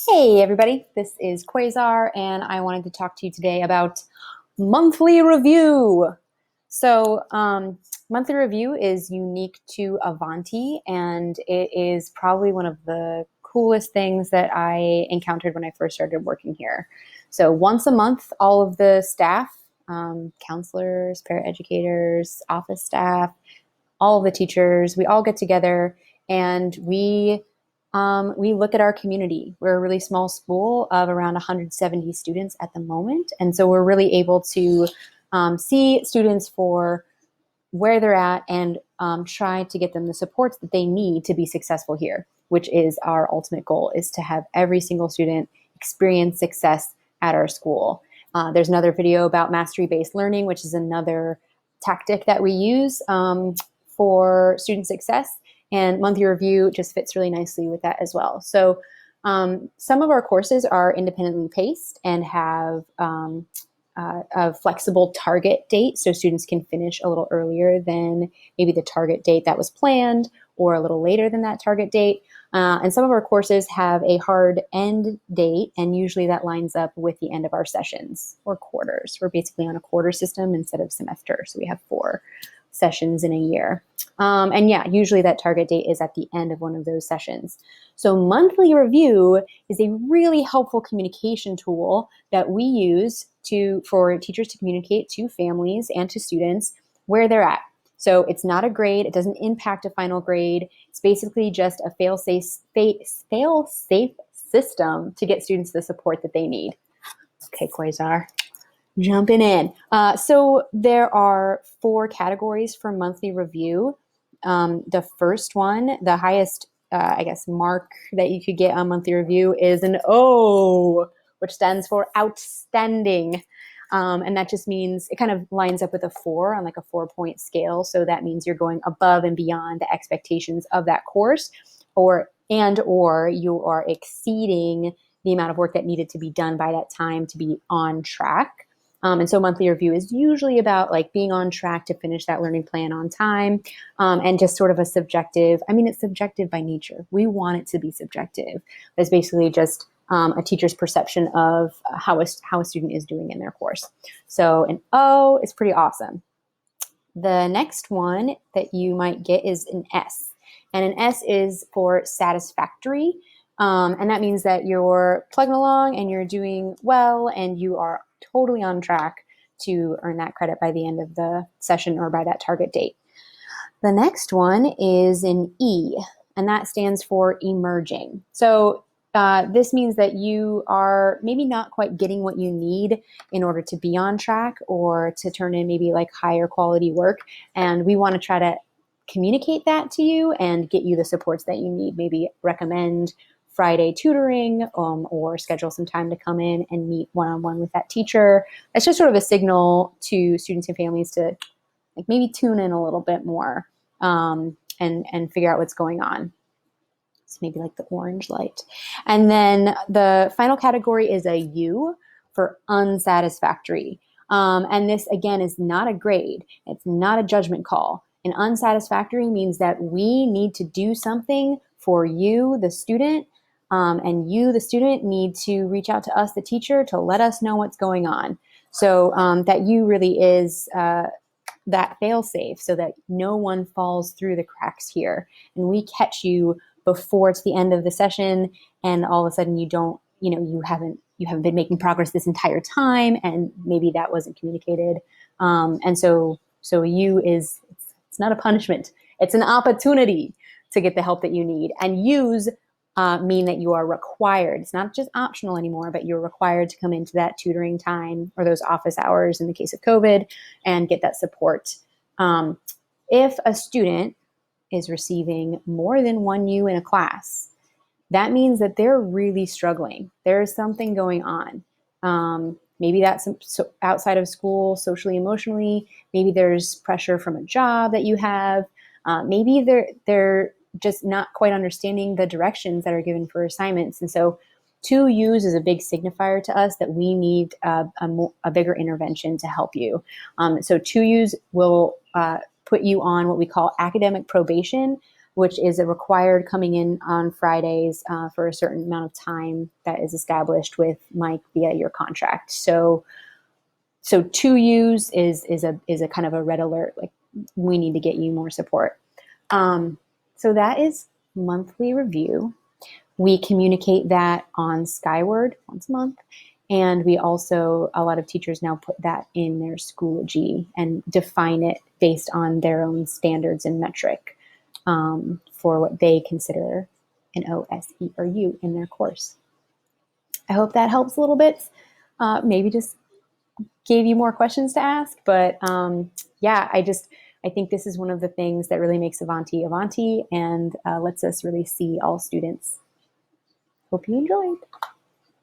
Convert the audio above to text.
Hey everybody, this is Quasar, and I wanted to talk to you today about monthly review. Monthly review is unique to Avanti, and it is probably one of the coolest things that I encountered when I first started working here. So, once a month, all of the staff, counselors, paraeducators, office staff, all of the teachers, we all get together and we look at our community. We're a really small school of around 170 students at the moment, and so we're really able to see students for where they're at and try to get them the supports that they need to be successful here, which is our ultimate goal: is to have every single student experience success at our school. There's another video about mastery-based learning, which is another tactic that we use for student success, and monthly review just fits really nicely with that as well. So some of our courses are independently paced and have a flexible target date, so students can finish a little earlier than maybe the target date that was planned, or a little later than that target date. And some of our courses have a hard end date, and usually that lines up with the end of our sessions or quarters. We're basically on a quarter system instead of semester, so we have 4 sessions in a year. And yeah, usually that target date is at the end of one of those sessions. So monthly review is a really helpful communication tool that we use for teachers to communicate to families and to students where they're at. So it's not a grade. It doesn't impact a final grade. It's basically just a fail-safe system to get students the support that they need. Okay, Quasar, jumping in. So there are 4 categories for monthly review. The first one, the highest, mark that you could get on monthly review is an O, which stands for outstanding. And that just means it kind of lines up with a 4 on like a 4-point scale. So that means you're going above and beyond the expectations of that course, or you are exceeding the amount of work that needed to be done by that time to be on track. And so monthly review is usually about like being on track to finish that learning plan on time, and just sort of a subjective, it's subjective by nature. We want it to be subjective. It's basically just a teacher's perception of how a student is doing in their course. So an O is pretty awesome. The next one that you might get is an S. And an S is for satisfactory. And that means that you're plugging along and you're doing well and you are totally on track to earn that credit by the end of the session or by that target date. The next one is an E, and that stands for emerging. So this means that you are maybe not quite getting what you need in order to be on track or to turn in maybe like higher quality work. And we want to try to communicate that to you and get you the supports that you need. Maybe recommend Friday tutoring, or schedule some time to come in and meet one-on-one with that teacher. That's just sort of a signal to students and families to like maybe tune in a little bit more, and figure out what's going on. So maybe like the orange light. And then the final category is a U for unsatisfactory. And this, again, is not a grade. It's not a judgment call. An unsatisfactory means that we need to do something for you, the student, and you, the student, need to reach out to us, the teacher, to let us know what's going on. So that you really is that fail-safe so that no one falls through the cracks here. And we catch you before it's the end of the session and all of a sudden you haven't been making progress this entire time, and maybe that wasn't communicated. And so it's not a punishment. It's an opportunity to get the help that you need. And use mean that you are required. It's not just optional anymore, but you're required to come into that tutoring time or those office hours in the case of COVID and get that support. If a student is receiving more than 1 U in a class, that means that they're really struggling. There's something going on. Maybe that's outside of school, socially, emotionally. Maybe there's pressure from a job that you have. Maybe they're just not quite understanding the directions that are given for assignments. And so 2 U's is a big signifier to us that we need a bigger intervention to help you. So 2 U's will put you on what we call academic probation. which is a required coming in on Fridays for a certain amount of time that is established with Mike via your contract. So 2Us is a kind of a red alert, like we need to get you more support. So that is monthly review. We communicate that on Skyward once a month. And we also, a lot of teachers now put that in their Schoology and define it based on their own standards and metric for what they consider an O, S, E, or U in their course. I hope that helps a little bit. Maybe just gave you more questions to ask, but yeah, I think this is one of the things that really makes Avanti Avanti and lets us really see all students. Hope you enjoyed.